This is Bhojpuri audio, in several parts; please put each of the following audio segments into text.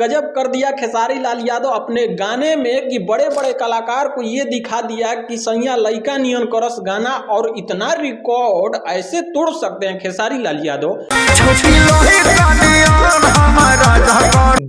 गजब कर दिया खेसारी लाल यादव अपने गाने में कि बड़े बड़े कलाकार को ये दिखा दिया कि सैया लइका नियन करस गाना, और इतना रिकॉर्ड ऐसे तोड़ सकते हैं खेसारी लाल यादव।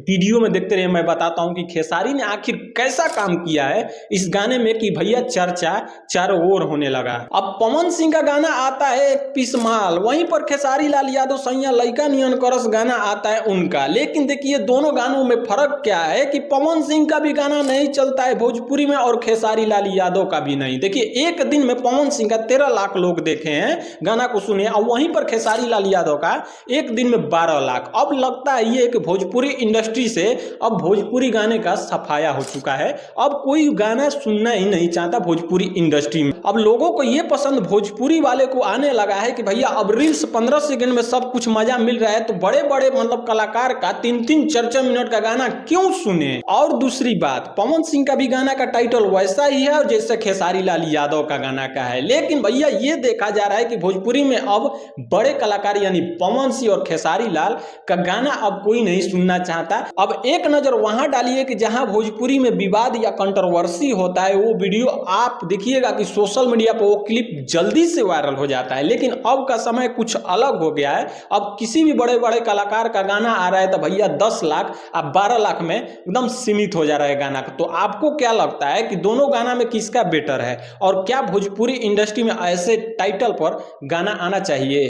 वीडियो में देखते रहिए, मैं बताता हूं कि खेसारी ने आखिर कैसा काम किया है इस गाने में कि भैया चर्चा चारों ओर होने लगा। अब पवन सिंह का गाना आता है एक पीस माल, वहीं पर खेसारी लाल यादव सैया लइका नियन करस गाना आता है उनका। लेकिन देखिए दोनों गानों में फर्क क्या है कि पवन सिंह का भी गाना नहीं चलता है भोजपुरी में और खेसारी लाल यादव का भी नहीं। देखिए एक दिन में पवन सिंह का 13 लाख लोग देखे हैं, गाना को सुने, और वहीं पर खेसारी लाल यादव का एक दिन में 12 लाख। अब लगता है ये कि भोजपुरी इंडस्ट्री से अब भोजपुरी गाने का सफाया हो चुका है। अब कोई गाना सुनना ही नहीं चाहता भोजपुरी इंडस्ट्री में। अब लोगों को ये पसंद भोजपुरी वाले को आने लगा है कि भैया अब रील्स 15 सेकंड में सब कुछ मजा मिल रहा है, तो बड़े बड़े मतलब कलाकार का 3-3 4-4 मिनट का गाना क्यों सुने। और दूसरी बात, पवन सिंह का भी गाना का टाइटल वैसा ही है जैसे खेसारी लाल यादव का गाना का है। लेकिन भैया ये देखा जा रहा है कि भोजपुरी में अब बड़े कलाकार यानी पवन सिंह और खेसारी लाल का गाना अब कोई नहीं सुनना चाहता। अब एक नजर वहां डालिए कि जहां भोजपुरी में विवाद या कंट्रोवर्सी होता है, वो वीडियो आप देखिएगा कि सोशल मीडिया पर वो क्लिप जल्दी से वायरल हो जाता है। लेकिन अब का समय कुछ अलग हो गया है। अब किसी भी बड़े बड़े कलाकार का गाना आ रहा है तो भैया 10 लाख अब 12 लाख में एकदम सीमित हो जा रहा है गाना का। तो आपको क्या लगता है कि दोनों गाना में किसका बेटर है, और क्या भोजपुरी इंडस्ट्री में ऐसे टाइटल पर गाना आना चाहिए?